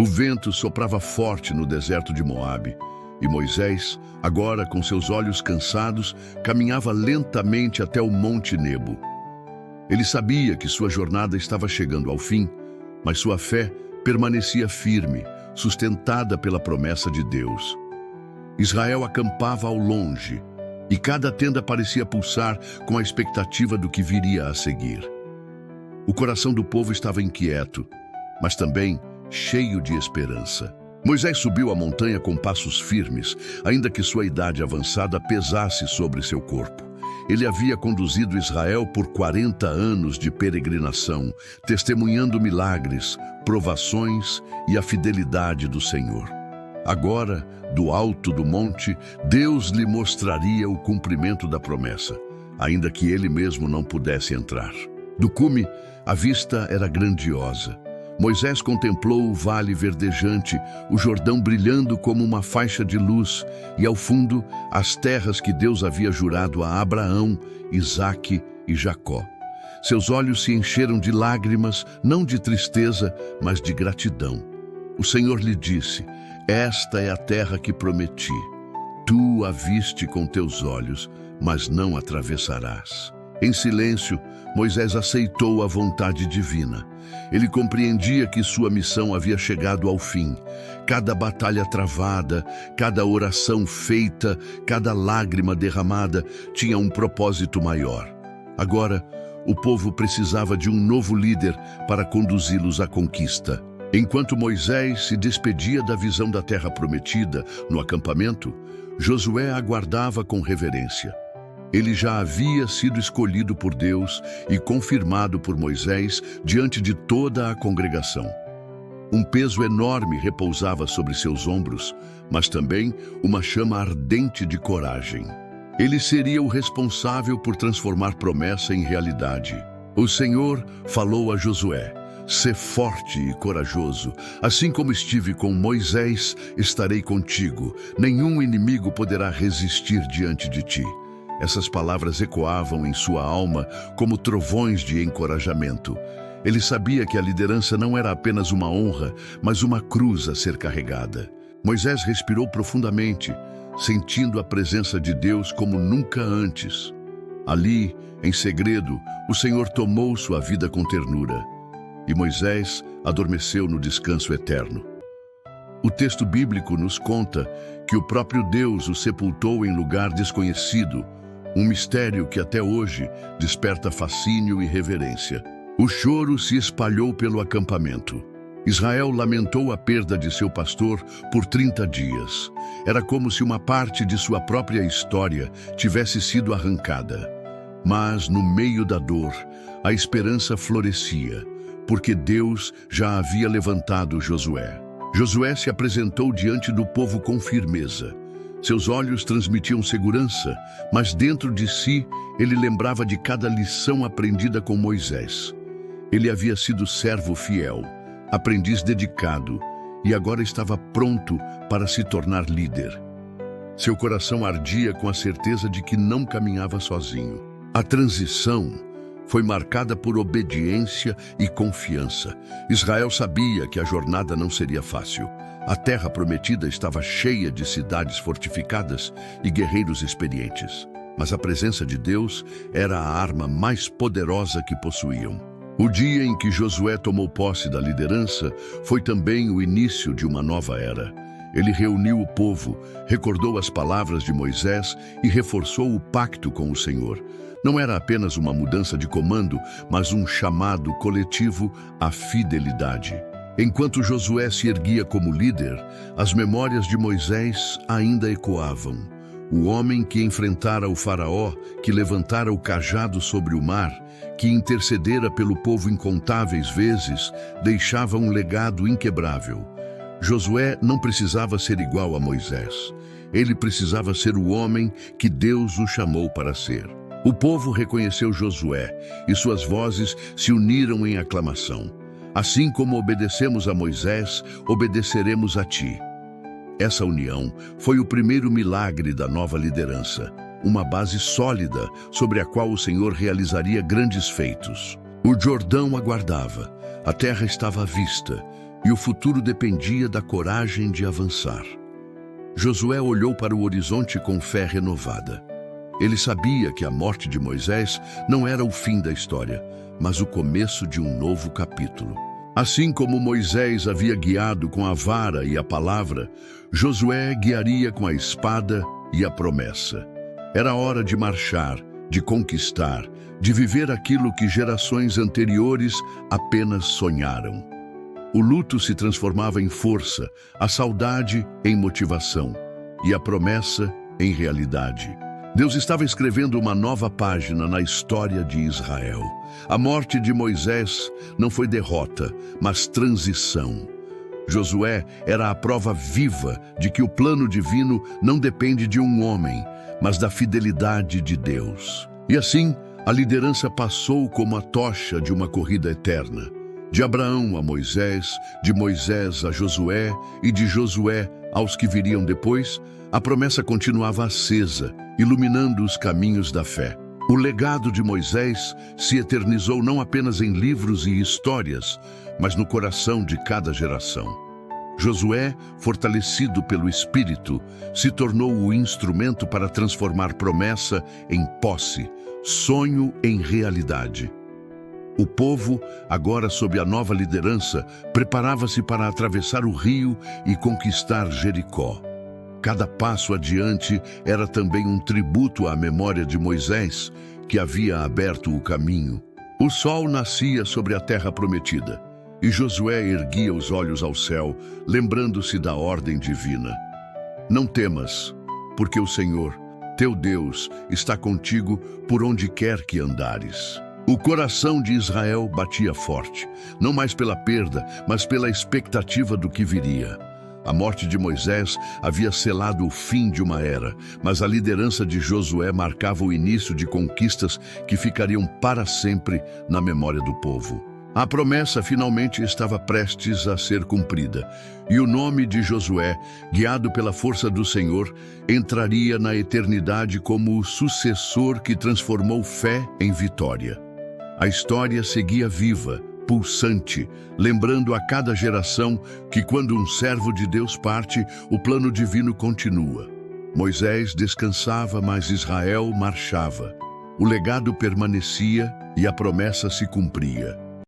O vento soprava forte no deserto de Moabe, e Moisés, agora com seus olhos cansados, caminhava lentamente até o Monte Nebo. Ele sabia que sua jornada estava chegando ao fim, mas sua fé permanecia firme, sustentada pela promessa de Deus. Israel acampava ao longe, e cada tenda parecia pulsar com a expectativa do que viria a seguir. O coração do povo estava inquieto, mas também cheio de esperança. Moisés subiu a montanha com passos firmes, ainda que sua idade avançada pesasse sobre seu corpo. Ele havia conduzido Israel por 40 anos de peregrinação, testemunhando milagres, provações e a fidelidade do Senhor. Agora, do alto do monte, Deus lhe mostraria o cumprimento da promessa, ainda que ele mesmo não pudesse entrar. Do cume, a vista era grandiosa. Moisés contemplou o vale verdejante, o Jordão brilhando como uma faixa de luz, e ao fundo, as terras que Deus havia jurado a Abraão, Isaque e Jacó. Seus olhos se encheram de lágrimas, não de tristeza, mas de gratidão. O Senhor lhe disse: "Esta é a terra que prometi. Tu a viste com teus olhos, mas não atravessarás." Em silêncio, Moisés aceitou a vontade divina. Ele compreendia que sua missão havia chegado ao fim. Cada batalha travada, cada oração feita, cada lágrima derramada tinha um propósito maior. Agora, o povo precisava de um novo líder para conduzi-los à conquista. Enquanto Moisés se despedia da visão da terra prometida no acampamento, Josué aguardava com reverência. Ele já havia sido escolhido por Deus e confirmado por Moisés diante de toda a congregação. Um peso enorme repousava sobre seus ombros, mas também uma chama ardente de coragem. Ele seria o responsável por transformar promessa em realidade. O Senhor falou a Josué: "Sê forte e corajoso. Assim como estive com Moisés, estarei contigo. Nenhum inimigo poderá resistir diante de ti." Essas palavras ecoavam em sua alma como trovões de encorajamento. Ele sabia que a liderança não era apenas uma honra, mas uma cruz a ser carregada. Moisés respirou profundamente, sentindo a presença de Deus como nunca antes. Ali, em segredo, o Senhor tomou sua vida com ternura, e Moisés adormeceu no descanso eterno. O texto bíblico nos conta que o próprio Deus o sepultou em lugar desconhecido, um mistério que até hoje desperta fascínio e reverência. O choro se espalhou pelo acampamento. Israel lamentou a perda de seu pastor por 30 dias. Era como se uma parte de sua própria história tivesse sido arrancada. Mas, no meio da dor, a esperança florescia, porque Deus já havia levantado Josué. Josué se apresentou diante do povo com firmeza. Seus olhos transmitiam segurança, mas dentro de si ele lembrava de cada lição aprendida com Moisés. Ele havia sido servo fiel, aprendiz dedicado, e agora estava pronto para se tornar líder. Seu coração ardia com a certeza de que não caminhava sozinho. A transição foi marcada por obediência e confiança. Israel sabia que a jornada não seria fácil. A terra prometida estava cheia de cidades fortificadas e guerreiros experientes. Mas a presença de Deus era a arma mais poderosa que possuíam. O dia em que Josué tomou posse da liderança foi também o início de uma nova era. Ele reuniu o povo, recordou as palavras de Moisés e reforçou o pacto com o Senhor. Não era apenas uma mudança de comando, mas um chamado coletivo à fidelidade. Enquanto Josué se erguia como líder, as memórias de Moisés ainda ecoavam. O homem que enfrentara o faraó, que levantara o cajado sobre o mar, que intercedera pelo povo incontáveis vezes, deixava um legado inquebrável. Josué não precisava ser igual a Moisés. Ele precisava ser o homem que Deus o chamou para ser. O povo reconheceu Josué e suas vozes se uniram em aclamação. Assim como obedecemos a Moisés, obedeceremos a ti. Essa união foi o primeiro milagre da nova liderança, uma base sólida sobre a qual o Senhor realizaria grandes feitos. O Jordão aguardava, a terra estava à vista, e o futuro dependia da coragem de avançar. Josué olhou para o horizonte com fé renovada. Ele sabia que a morte de Moisés não era o fim da história, mas o começo de um novo capítulo. Assim como Moisés havia guiado com a vara e a palavra, Josué guiaria com a espada e a promessa. Era hora de marchar, de conquistar, de viver aquilo que gerações anteriores apenas sonharam. O luto se transformava em força, a saudade em motivação e a promessa em realidade. Deus estava escrevendo uma nova página na história de Israel. A morte de Moisés não foi derrota, mas transição. Josué era a prova viva de que o plano divino não depende de um homem, mas da fidelidade de Deus. E assim, a liderança passou como a tocha de uma corrida eterna. De Abraão a Moisés, de Moisés a Josué e de Josué aos que viriam depois, a promessa continuava acesa, iluminando os caminhos da fé. O legado de Moisés se eternizou não apenas em livros e histórias, mas no coração de cada geração. Josué, fortalecido pelo Espírito, se tornou o instrumento para transformar promessa em posse, sonho em realidade. O povo, agora sob a nova liderança, preparava-se para atravessar o rio e conquistar Jericó. Cada passo adiante era também um tributo à memória de Moisés, que havia aberto o caminho. O sol nascia sobre a terra prometida, e Josué erguia os olhos ao céu, lembrando-se da ordem divina. Não temas, porque o Senhor, teu Deus, está contigo por onde quer que andares. O coração de Israel batia forte, não mais pela perda, mas pela expectativa do que viria. A morte de Moisés havia selado o fim de uma era, mas a liderança de Josué marcava o início de conquistas que ficariam para sempre na memória do povo. A promessa finalmente estava prestes a ser cumprida, e o nome de Josué, guiado pela força do Senhor, entraria na eternidade como o sucessor que transformou fé em vitória. A história seguia viva, pulsante, lembrando a cada geração que quando um servo de Deus parte, o plano divino continua. Moisés descansava, mas Israel marchava. O legado permanecia e a promessa se cumpria.